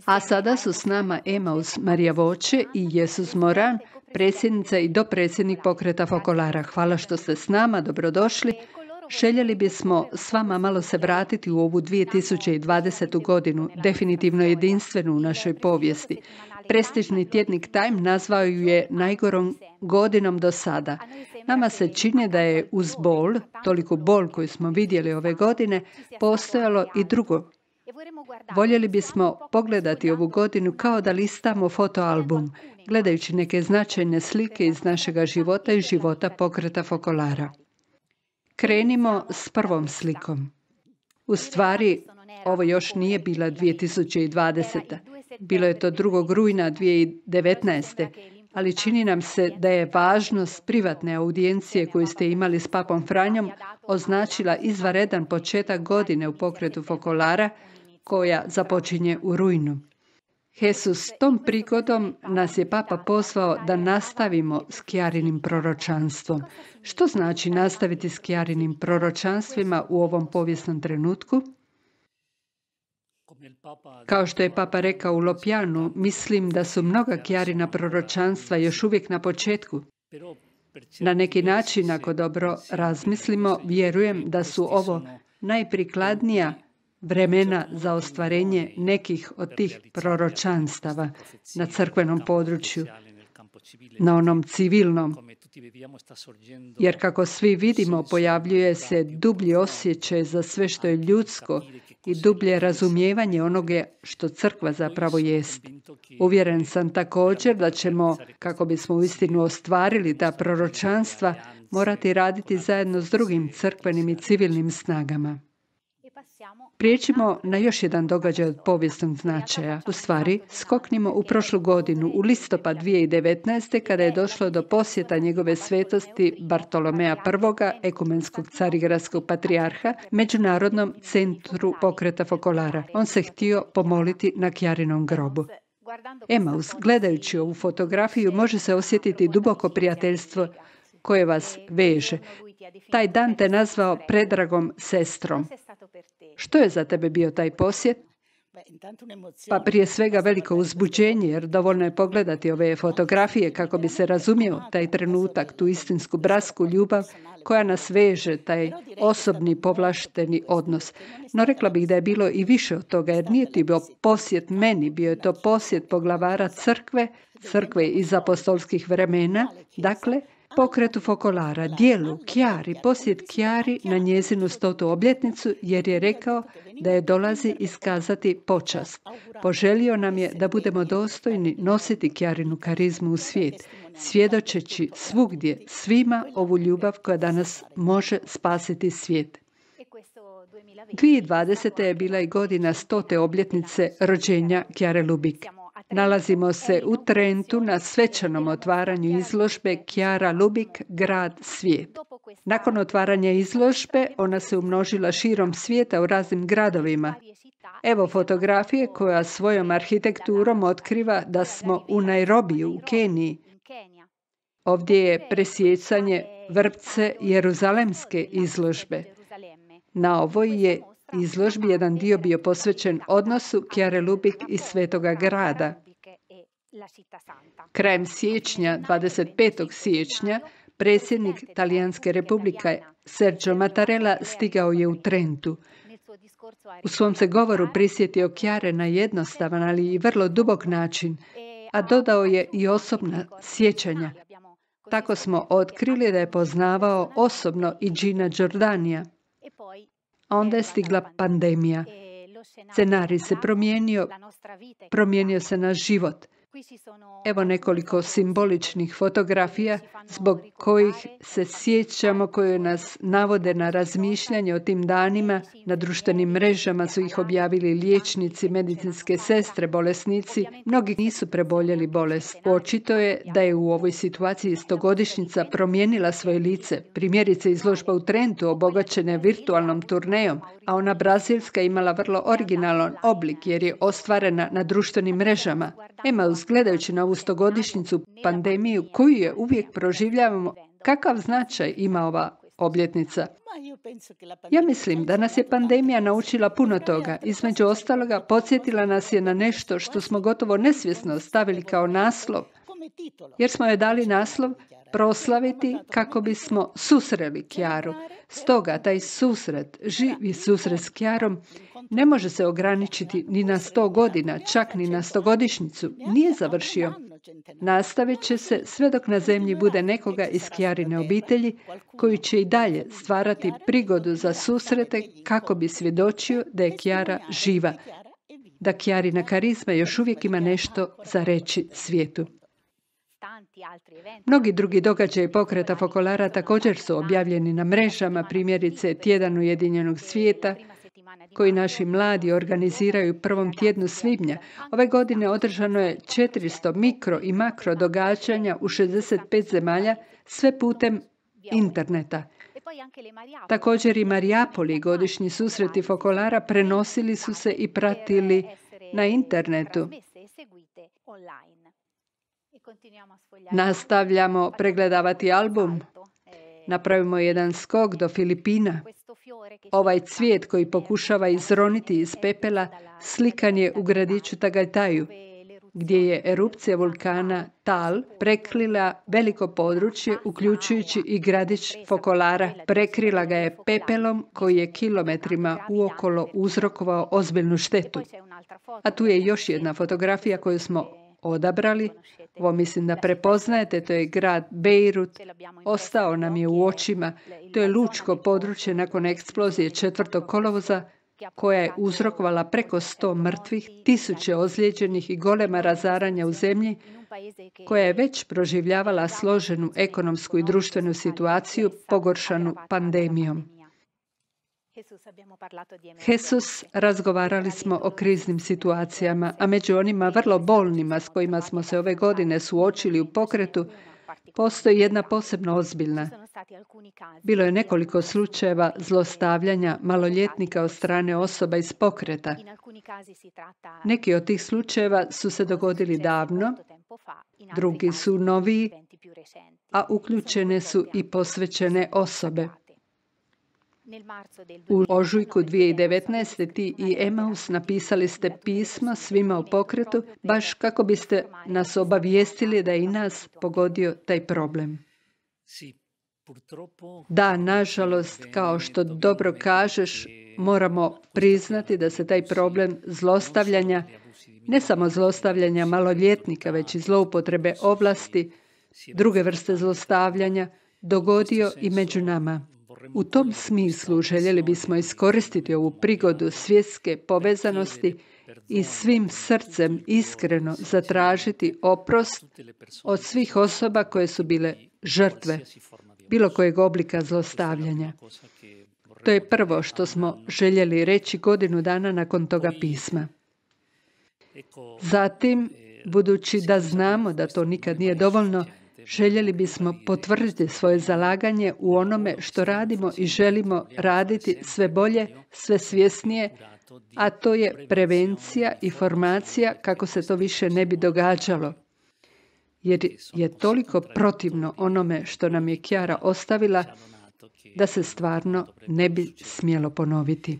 A sada su s nama Emaus Marija Voće i Jesus Moran, predsjednica i dopredsjednik pokreta Focolare. Hvala što ste s nama, dobrodošli. Željeli bismo s vama malo se vratiti u ovu 2020. godinu, definitivno jedinstvenu u našoj povijesti. Prestižni tjednik Time nazvao ju je najgorom godinom do sada. Nama se čini da je uz bol, toliku bol koju smo vidjeli ove godine, postojalo i drugo. Voljeli bismo pogledati ovu godinu kao da listamo fotoalbum, gledajući neke značajne slike iz našega života i života pokreta Focolare. Krenimo s prvom slikom. U stvari, ovo još nije bila 2020. Bilo je to 2. rujna 2019. Ali čini nam se da je važnost privatne audijencije koju ste imali s papom Franjom označila izvanredan početak godine u pokretu Focolare, koja započinje u rujnu. Jesus tom prigodom nas je papa pozvao da nastavimo s Chiarinim proročanstvom. Što znači nastaviti s Chiarinim proročanstvima u ovom povijesnom trenutku? Kao što je papa rekao u Lopjanu, mislim da su mnoga Chiarina proročanstva još uvijek na početku. Na neki način, ako dobro razmislimo, vjerujem da su ovo najprikladnija vremena za ostvarenje nekih od tih proročanstava na crkvenom području, na onom civilnom. Jer kako svi vidimo, pojavljuje se dublji osjećaj za sve što je ljudsko i dublje razumijevanje onoga što crkva zapravo jest. Uvjeren sam također da ćemo, kako bismo uistinu ostvarili ta proročanstva, morati raditi zajedno s drugim crkvenim i civilnim snagama. Prijeđimo na još jedan događaj od povijesnog značaja. U stvari, skoknimo u prošlu godinu, u listopad 2019. kada je došlo do posjeta njegove svetosti Bartolomea I, ekumenskog carigradskog patrijarha, Međunarodnom centru pokreta Focolare. On se htio pomoliti na Chiarinom grobu. Emaus, gledajući ovu fotografiju, može se osjetiti duboko prijateljstvo koje vas veže. Taj dan te nazvao predragom sestrom. Što je za tebe bio taj posjet? Pa prije svega veliko uzbuđenje, jer dovoljno je pogledati ove fotografije kako bi se razumio taj trenutak, tu istinsku bratsku ljubav koja nas veže, taj osobni povlašteni odnos. No rekla bih da je bilo i više od toga, jer nije to bio posjet meni, bio je to posjet poglavara crkve iz apostolskih vremena, dakle, pokretu Focolare, dijelu Chiari, posjet Chiari na njezinu 100. obljetnicu, jer je rekao da je dolazi iskazati počast. Poželio nam je da budemo dostojni nositi Chiarinu karizmu u svijet, svjedočeći svugdje svima ovu ljubav koja danas može spasiti svijet. 2020. je bila i godina 100. obljetnice rođenja Chiare Lubich. Nalazimo se u Trentu na svečanom otvaranju izložbe Chiara Lubich, grad, svijet. Nakon otvaranja izložbe, ona se umnožila širom svijeta u raznim gradovima. Evo fotografije koja svojom arhitekturom otkriva da smo u Nairobiju, u Keniji. Ovdje je presjecanje vrpce Jeruzalemske izložbe. Na ovoj je izložbi jedan dio bio posvećen odnosu Chiare Lubich i Svetoga grada. Krajem siječnja, 25. siječnja, predsjednik Talijanske republike Sergio Mattarella stigao je u Trentu. U svom se govoru prisjetio Chiare na jednostavan, ali i vrlo dubok način, a dodao je i osobna sjećanja. Tako smo otkrili da je poznavao osobno i Gina Giordania. A onda je stigla pandemija. Scenarij se promijenio se naš život. Evo nekoliko simboličnih fotografija zbog kojih se sjećamo, koje nas navode na razmišljanje o tim danima. Na društvenim mrežama su ih objavili liječnici, medicinske sestre, bolesnici. Mnogi nisu preboljeli bolest. Očito je da je u ovoj situaciji 100-godišnjica promijenila svoje lice. Primjerice izložba u Trentu obogaćena virtualnom turnejom, a ona brazilska imala vrlo originalan oblik jer je ostvarena na društvenim mrežama. Emaus, gledajući na ovu 100-godišnjicu pandemiju koju je uvijek proživljavamo, kakav značaj ima obljetnica. Ja mislim da nas je pandemija naučila puno toga. Između ostaloga, podsjetila nas je na nešto što smo gotovo nesvjesno stavili kao naslov, jer smo joj dali naslov proslaviti kako bismo susreli Kjaru. Stoga taj susret, živi susret s Kjarom, ne može se ograničiti ni na 100 godina, čak ni na 100-godišnjicu. Nije završio. Nastavit će se sve dok na zemlji bude nekoga iz Kjarine obitelji koji će i dalje stvarati prigodu za susrete kako bi svjedočio da je Kjara živa, da Kjarina karizma još uvijek ima nešto za reći svijetu. Mnogi drugi događaji pokreta Focolare također su objavljeni na mrežama, primjerice Tjedan Ujedinjenog svijeta, koji naši mladi organiziraju u prvom tjednu svibnja. Ove godine održano je 400 mikro i makro događanja u 65 zemalja, sve putem interneta. Također i Mariapoli, godišnji susreti Focolare, prenosili su se i pratili na internetu. Nastavljamo pregledavati album. Napravimo jedan skok do Filipina. Ovaj cvijet koji pokušava izroniti iz pepela slikan je u gradiću Tagaytayu, gdje je erupcija vulkana Tal prekrila veliko područje, uključujući i gradić Focolare. Prekrila ga je pepelom koji je kilometrima uokolo uzrokovao ozbiljnu štetu. A tu je još jedna fotografija koju smo odabrali. Ovo mislim da prepoznajete, to je grad Beirut. Ostao nam je u očima. To je lučko područje nakon eksplozije 4. kolovoza koja je uzrokovala preko 100 mrtvih, 1000 ozlijeđenih i golema razaranja u zemlji koja je već proživljavala složenu ekonomsku i društvenu situaciju pogoršanu pandemijom. Jesus, razgovarali smo o kriznim situacijama, a među onima vrlo bolnima s kojima smo se ove godine suočili u pokretu, postoji jedna posebno ozbiljna. Bilo je nekoliko slučajeva zlostavljanja maloljetnika od strane osoba iz pokreta. Neki od tih slučajeva su se dogodili davno, drugi su noviji, a uključene su i posvećene osobe. U ožujku 2019. ti i Emaus napisali ste pismo svima u pokretu, baš kako biste nas obavijestili da je i nas pogodio taj problem. Da, nažalost, kao što dobro kažeš, moramo priznati da se taj problem zlostavljanja, ne samo zlostavljanja maloljetnika, već i zloupotrebe ovlasti, druge vrste zlostavljanja, dogodio i među nama. U tom smislu željeli bismo iskoristiti ovu prigodu svjetske povezanosti i svim srcem iskreno zatražiti oprost od svih osoba koje su bile žrtve bilo kojeg oblika zlostavljanja. To je prvo što smo željeli reći godinu dana nakon toga pisma. Zatim, budući da znamo da to nikad nije dovoljno, željeli bismo potvrditi svoje zalaganje u onome što radimo i želimo raditi sve bolje, sve svjesnije, a to je prevencija i formacija kako se to više ne bi događalo. Jer je toliko protivno onome što nam je Kjara ostavila da se stvarno ne bi smjelo ponoviti.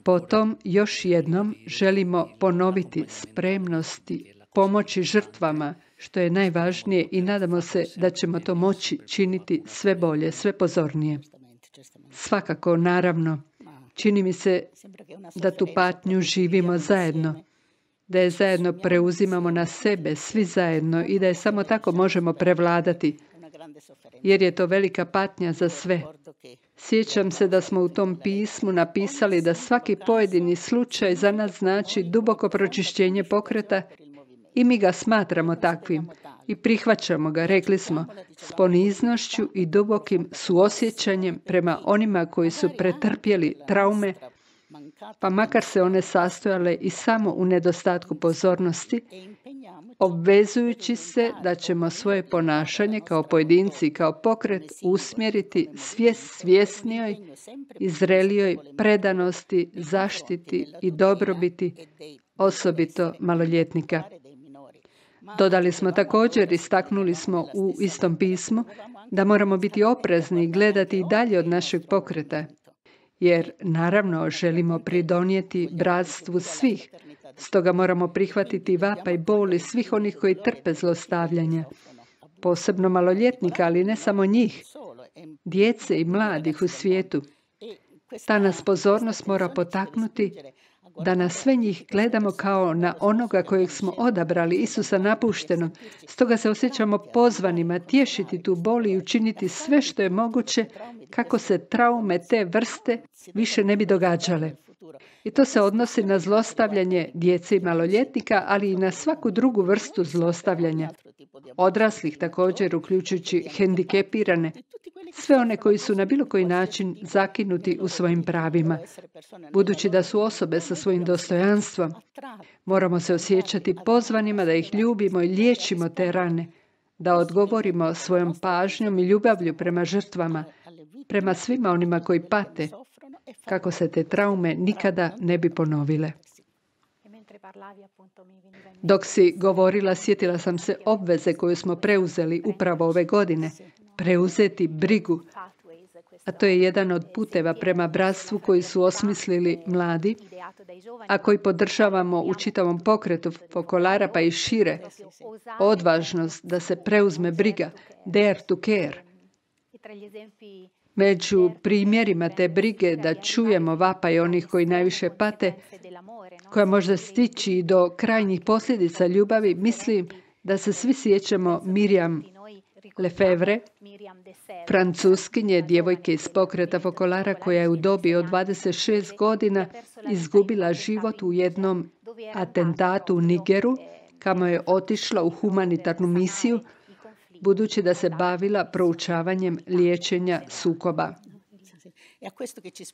Potom još jednom želimo ponoviti spremnosti pomoći žrtvama, što je najvažnije, i nadamo se da ćemo to moći činiti sve bolje, sve pozornije. Svakako, naravno, čini mi se da tu patnju živimo zajedno, da je zajedno preuzimamo na sebe, svi zajedno, i da je samo tako možemo prevladati, jer je to velika patnja za sve. Sjećam se da smo u tom pismu napisali da svaki pojedini slučaj za nas znači duboko pročišćenje pokreta i mi ga smatramo takvim i prihvaćamo ga, rekli smo, s poniznošću i dubokim suosjećanjem prema onima koji su pretrpjeli traume, pa makar se one sastojale i samo u nedostatku pozornosti, obvezujući se da ćemo svoje ponašanje kao pojedinci i kao pokret usmjeriti svjesnijoj i zrelijoj predanosti, zaštiti i dobrobiti, osobito maloljetnika. Dodali smo također, istaknuli smo u istom pismu, da moramo biti oprezni i gledati i dalje od našeg pokreta, jer naravno želimo pridonijeti bratstvu svih. Stoga moramo prihvatiti vapaj boli svih onih koji trpe zlostavljanja, posebno maloljetnika, ali ne samo njih, djece i mladih u svijetu. Ta nas pozornost mora potaknuti da na sve njih gledamo kao na onoga kojeg smo odabrali, Isusa napuštenog. Stoga se osjećamo pozvanima tješiti tu bol i učiniti sve što je moguće kako se traume te vrste više ne bi događale. I to se odnosi na zlostavljanje djece i maloljetnika, ali i na svaku drugu vrstu zlostavljanja. Odraslih također, uključujući hendikepirane, sve one koji su na bilo koji način zakinuti u svojim pravima. Budući da su osobe sa svojim dostojanstvom, moramo se osjećati pozvanima da ih ljubimo i liječimo te rane, da odgovorimo svojom pažnjom i ljubavlju prema žrtvama, prema svima onima koji pate, kako se te traume nikada ne bi ponovile. Dok si govorila, sjetila sam se obveze koju smo preuzeli upravo ove godine, preuzeti brigu. A to je jedan od puteva prema bratstvu koji su osmislili mladi, a koji podržavamo u čitavom pokretu Focolare pa i šire. Odvažnost da se preuzme briga, dare to care. Među primjerima te brige da čujemo vapaj onih koji najviše pate, koja možda stići i do krajnjih posljedica ljubavi, mislim da se svi sjećamo Miriam Lefevre, francuskinje, djevojke iz pokreta Focolare, koja je u dobi od 26 godina izgubila život u jednom atentatu u Nigeru, kamo je otišla u humanitarnu misiju, budući da se bavila proučavanjem liječenja sukoba.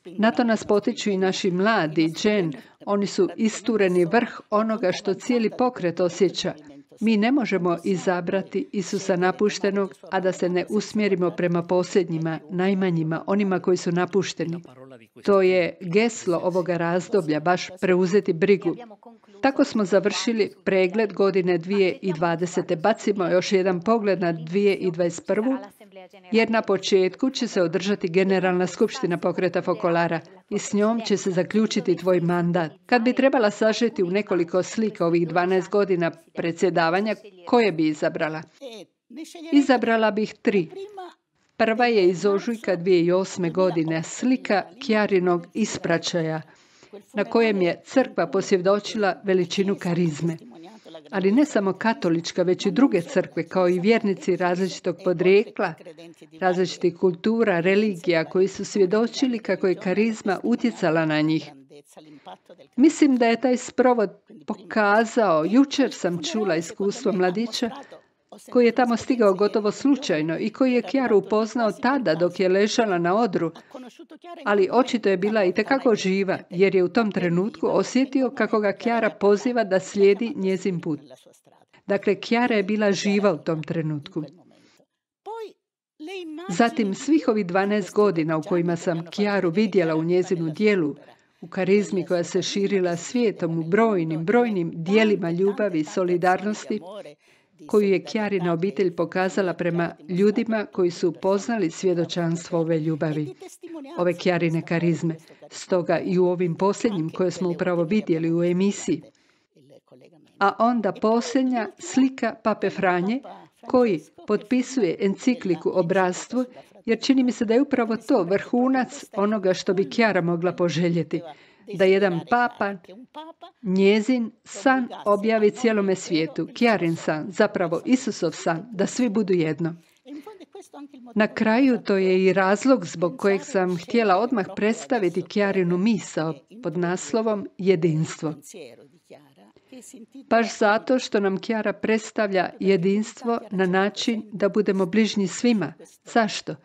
Na to nas potiču i naši mladi, Jen. Oni su istureni vrh onoga što cijeli pokret osjeća. Mi ne možemo izabrati Isusa napuštenog, a da se ne usmjerimo prema posljednjima, najmanjima, onima koji su napušteni. To je geslo ovoga razdoblja, baš preuzeti brigu. Tako smo završili pregled godine 2020. Bacimo još jedan pogled na 2021. jer na početku će se održati Generalna skupština pokreta Focolare i s njom će se zaključiti tvoj mandat. Kad bi trebala sažeti u nekoliko slika ovih 12 godina predsjedavanja, koje bi izabrala? Izabrala bih 3. Prva je iz ožujka 2008. godine, slika Kjarinog ispraćaja, na kojem je crkva posvjedočila veličinu karizme. Ali ne samo katolička, već i druge crkve, kao i vjernici različitog podrijekla, različitih kultura, religija, koji su svjedočili kako je karizma utjecala na njih. Mislim da je taj sprovod pokazao, jučer sam čula iskustvo mladića, koji je tamo stigao gotovo slučajno i koji je Kjaru upoznao tada dok je ležala na odru, ali očito je bila itekako živa, jer je u tom trenutku osjetio kako ga Kjara poziva da slijedi njezin put. Dakle, Kjara je bila živa u tom trenutku. Zatim, svih ovih 12 godina u kojima sam Kjaru vidjela u njezinu djelu, u karizmi koja se širila svijetom, u brojnim dijelima ljubavi i solidarnosti, koju je Kjarina obitelj pokazala prema ljudima koji su poznali svjedočanstvo ove ljubavi, ove Kjarine karizme. Stoga i u ovim posljednjim koje smo upravo vidjeli u emisiji. A onda posljednja slika Pape Franje, koji potpisuje encikliku o bratstvu, jer čini mi se da je upravo to vrhunac onoga što bi Kjara mogla poželjeti. Da jedan papa njezin san objavi cijelome svijetu. Kjarin san, zapravo Isusov san, da svi budu jedno. Na kraju to je i razlog zbog kojeg sam htjela odmah predstaviti Kjarinu misao pod naslovom Jedinstvo. Baš zato što nam Kjara predstavlja jedinstvo na način da budemo bližnji svima. Zašto?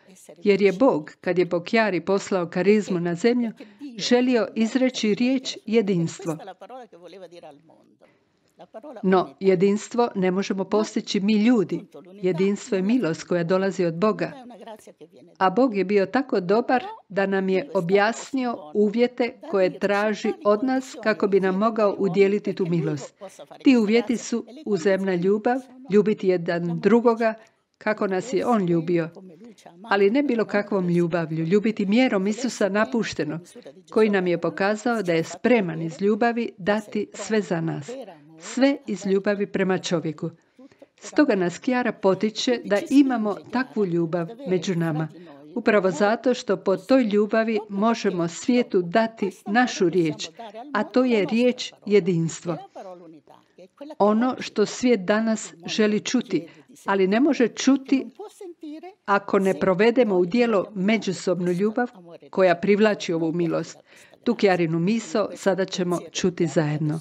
Jer je Bog, kad je po Kjari poslao karizmu na zemlju, želio izreći riječ jedinstvo. No, jedinstvo ne možemo postići mi ljudi. Jedinstvo je milost koja dolazi od Boga. A Bog je bio tako dobar da nam je objasnio uvjete koje traži od nas kako bi nam mogao udijeliti tu milost. Ti uvjeti su uzemna ljubav, ljubiti jedan drugoga, kako nas je On ljubio, ali ne bilo kakvom ljubavlju, ljubiti mjerom Isusa napušteno, koji nam je pokazao da je spreman iz ljubavi dati sve za nas, sve iz ljubavi prema čovjeku. Stoga nas Kjara potiče da imamo takvu ljubav među nama, upravo zato što po toj ljubavi možemo svijetu dati našu riječ, a to je riječ jedinstvo. Ono što svijet danas želi čuti, ali ne može čuti ako ne provedemo u djelo međusobnu ljubav koja privlači ovu milost. Tu Kjarinu misao sada ćemo čuti zajedno.